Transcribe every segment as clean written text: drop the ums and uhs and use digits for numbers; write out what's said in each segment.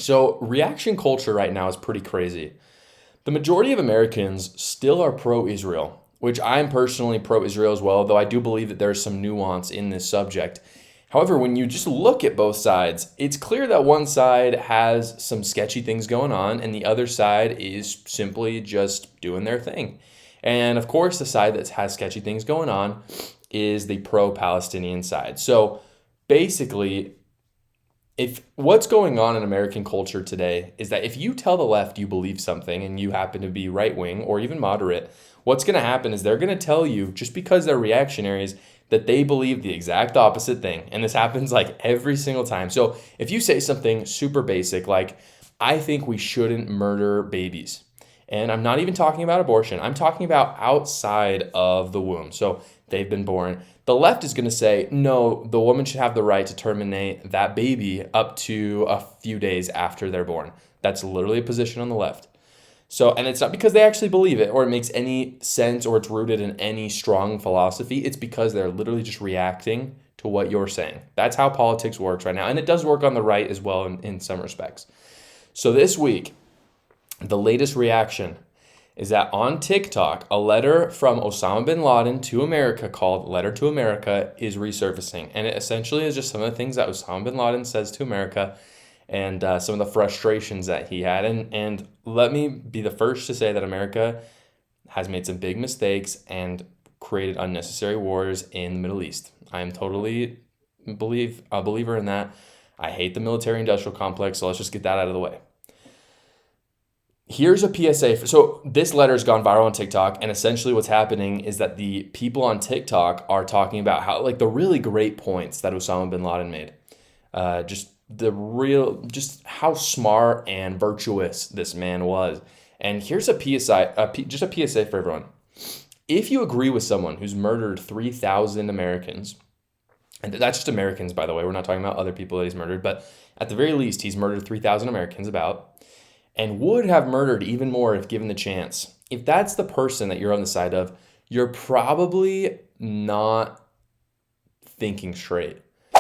So reaction culture right now is pretty crazy. The majority of Americans still are pro-Israel, which I am personally pro-Israel as well, though I do believe that there's some nuance in this subject. However, when you just look at both sides, it's clear that one side has some sketchy things going on and the other side is simply just doing their thing. And of course, the side that has sketchy things going on is the pro-Palestinian side. So basically, if what's going on in American culture today is that if you tell the left you believe something and you happen to be right wing or even moderate, what's going to happen is they're going to tell you, just because they're reactionaries, that they believe the exact opposite thing. And this happens like every single time. So if you say something super basic, like, I think we shouldn't murder babies. And I'm not even talking about abortion. I'm talking about outside of the womb. So they've been born. The left is going to say, no, the woman should have the right to terminate that baby up to a few days after they're born. That's literally a position on the left. So, and it's not because they actually believe it or it makes any sense or it's rooted in any strong philosophy. It's because they're literally just reacting to what you're saying. That's how politics works right now. And it does work on the right as well in some respects. So this week, the latest reaction is that on TikTok, a letter from Osama bin Laden to America called Letter to America is resurfacing. And it essentially is just some of the things that Osama bin Laden says to America and some of the frustrations that he had. And let me be the first to say that America has made some big mistakes and created unnecessary wars in the Middle East. I am totally a believer in that. I hate the military-industrial complex, so let's just get that out of the way. Here's a PSA. So this letter has gone viral on TikTok, and essentially what's happening is that the people on TikTok are talking about how, like, the really great points that Osama bin Laden made. Just how smart and virtuous this man was. And here's a just a PSA for everyone. If you agree with someone who's murdered 3,000 Americans, and that's just Americans, by the way, we're not talking about other people that he's murdered, but at the very least, he's murdered 3,000 Americans and would have murdered even more if given the chance. If that's the person that you're on the side of, you're probably not thinking straight.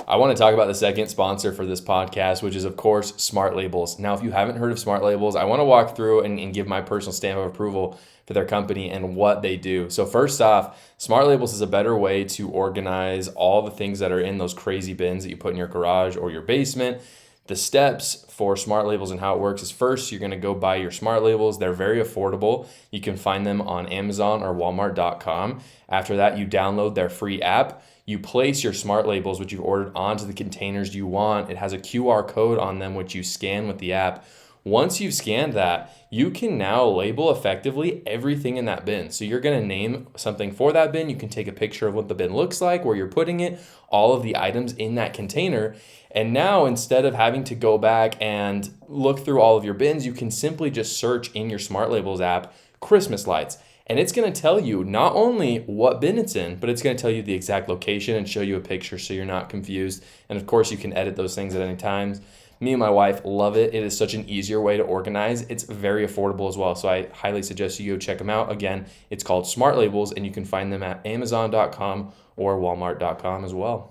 I want to talk about the second sponsor for this podcast, which is, of course, Smart Labels. Now, if you haven't heard of Smart Labels, I want to walk through and give my personal stamp of approval for their company and what they do. So first off, Smart Labels is a better way to organize all the things that are in those crazy bins that you put in your garage or your basement. The steps for Smart Labels and how it works is, first, you're going to go buy your Smart Labels. They're very affordable. You can find them on Amazon or Walmart.com. After that, you download their free app. You place your Smart Labels, which you've ordered, onto the containers you want. It has a QR code on them, which you scan with the app. Once you've scanned that, you can now label effectively everything in that bin. So you're going to name something for that bin. You can take a picture of what the bin looks like, where you're putting it, all of the items in that container. And now, instead of having to go back and look through all of your bins, you can simply just search in your Smart Labels app, Christmas lights. And it's going to tell you not only what bin it's in, but it's going to tell you the exact location and show you a picture so you're not confused. And of course, you can edit those things at any time. Me and my wife love it. It is such an easier way to organize. It's very affordable as well. So I highly suggest you go check them out. Again, it's called Smart Labels, and you can find them at Amazon.com or Walmart.com as well.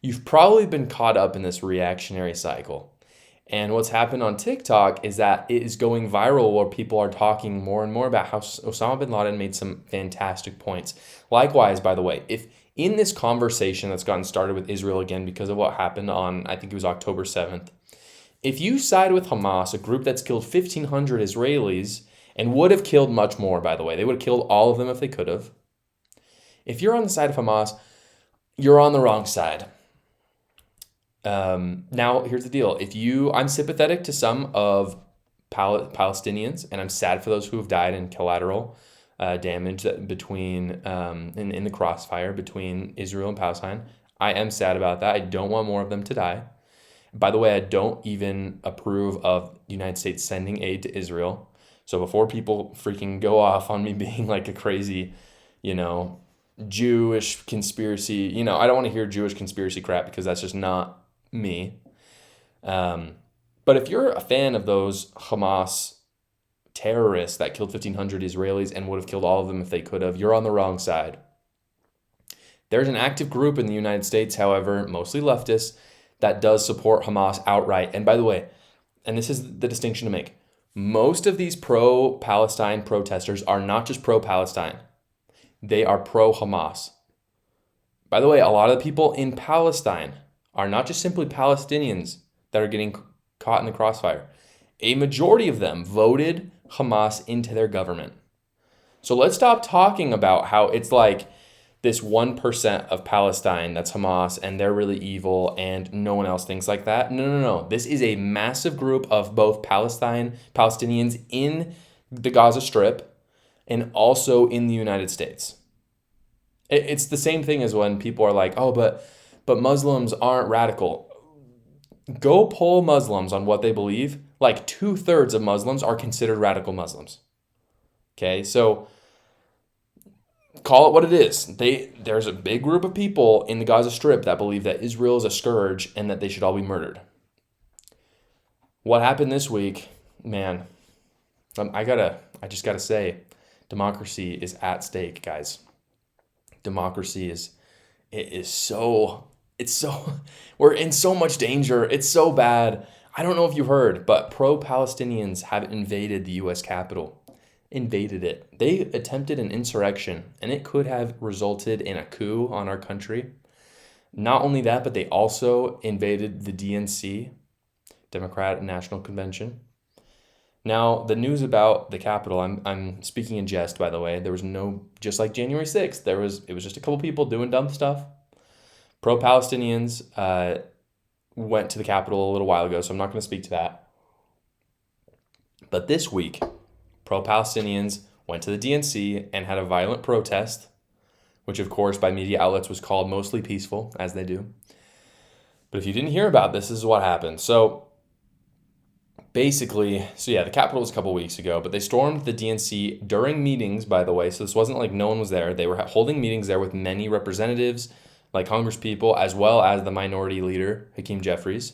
You've probably been caught up in this reactionary cycle. And what's happened on TikTok is that it is going viral, where people are talking more and more about how Osama bin Laden made some fantastic points. Likewise, by the way, if in this conversation that's gotten started with Israel again because of what happened on, I think it was October 7th, if you side with Hamas, a group that's killed 1,500 Israelis and would have killed much more, by the way, they would have killed all of them if they could have. If you're on the side of Hamas, you're on the wrong side. Now, here's the deal. I'm sympathetic to some of Palestinians, and I'm sad for those who have died in collateral damage between in the crossfire between Israel and Palestine. I am sad about that. I don't want more of them to die. By the way, I don't even approve of the United States sending aid to Israel. So before people freaking go off on me being like a crazy, Jewish conspiracy, I don't want to hear Jewish conspiracy crap, because that's just not me. But if you're a fan of those Hamas terrorists that killed 1,500 Israelis and would have killed all of them if they could have, you're on the wrong side. There's an active group in the United States, however, mostly leftists, that does support Hamas outright. And by the way, and this is the distinction to make, most of these pro-Palestine protesters are not just pro-Palestine. They are pro-Hamas. By the way, a lot of the people in Palestine are not just simply Palestinians that are getting caught in the crossfire. A majority of them voted Hamas into their government. So let's stop talking about how it's like this 1% of Palestine that's Hamas and they're really evil and no one else thinks like that. No. This is a massive group of both Palestinians in the Gaza Strip and also in the United States. It's the same thing as when people are like, oh, but Muslims aren't radical. Go poll Muslims on what they believe. Like 2/3 of Muslims are considered radical Muslims. Okay, so call it what it is. There's a big group of people in the Gaza Strip that believe that Israel is a scourge and that they should all be murdered. What happened this week, man, I just gotta say, democracy is at stake, guys. Democracy we're in so much danger. It's so bad. I don't know if you heard, but pro-Palestinians have invaded the U.S. Capitol. Invaded it. They attempted an insurrection, and it could have resulted in a coup on our country. Not only that, but they also invaded the DNC, Democratic National Convention. Now, the news about the Capitol, I'm speaking in jest, by the way. There was just like January 6th, it was just a couple people doing dumb stuff. Pro-Palestinians went to the Capitol a little while ago, so I'm not going to speak to that. But this week, pro-Palestinians went to the DNC and had a violent protest, which of course by media outlets was called mostly peaceful, as they do. But if you didn't hear about this is what happened. So the Capitol was a couple weeks ago, but they stormed the DNC during meetings, by the way. So this wasn't like no one was there. They were holding meetings there with many representatives, like congresspeople, as well as the minority leader, Hakeem Jeffries.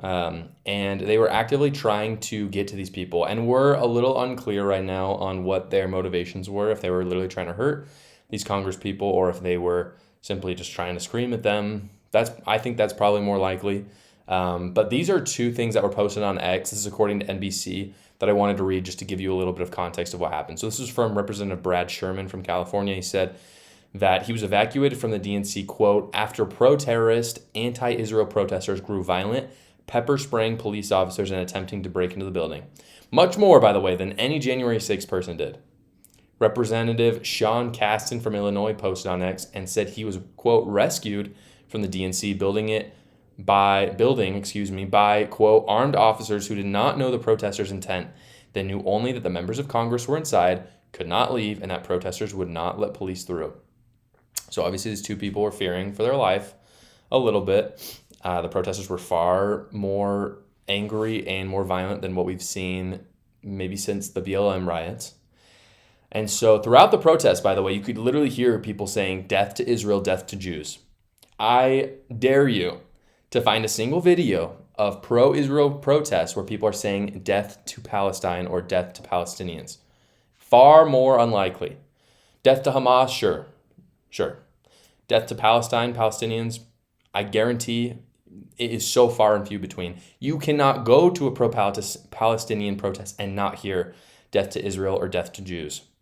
And they were actively trying to get to these people. And we're a little unclear right now on what their motivations were, if they were literally trying to hurt these congresspeople or if they were simply just trying to scream at them. I think that's probably more likely. But these are two things that were posted on X. This is according to NBC that I wanted to read just to give you a little bit of context of what happened. So this is from Representative Brad Sherman from California. He said that he was evacuated from the DNC, quote, after pro-terrorist, anti-Israel protesters grew violent, pepper spraying police officers and attempting to break into the building. Much more, by the way, than any January 6th person did. Representative Sean Casten from Illinois posted on X and said he was, quote, rescued from the DNC building, quote, armed officers who did not know the protesters' intent. They knew only that the members of Congress were inside, could not leave, and that protesters would not let police through. So obviously these two people were fearing for their life a little bit. The protesters were far more angry and more violent than what we've seen maybe since the BLM riots. And so throughout the protest, by the way, you could literally hear people saying, death to Israel, death to Jews. I dare you to find a single video of pro-Israel protests where people are saying death to Palestine or death to Palestinians. Far more unlikely. Death to Hamas, sure. Death to Palestine, Palestinians, I guarantee it is so far and few between. You cannot go to a pro-Palestinian protest and not hear death to Israel or death to Jews.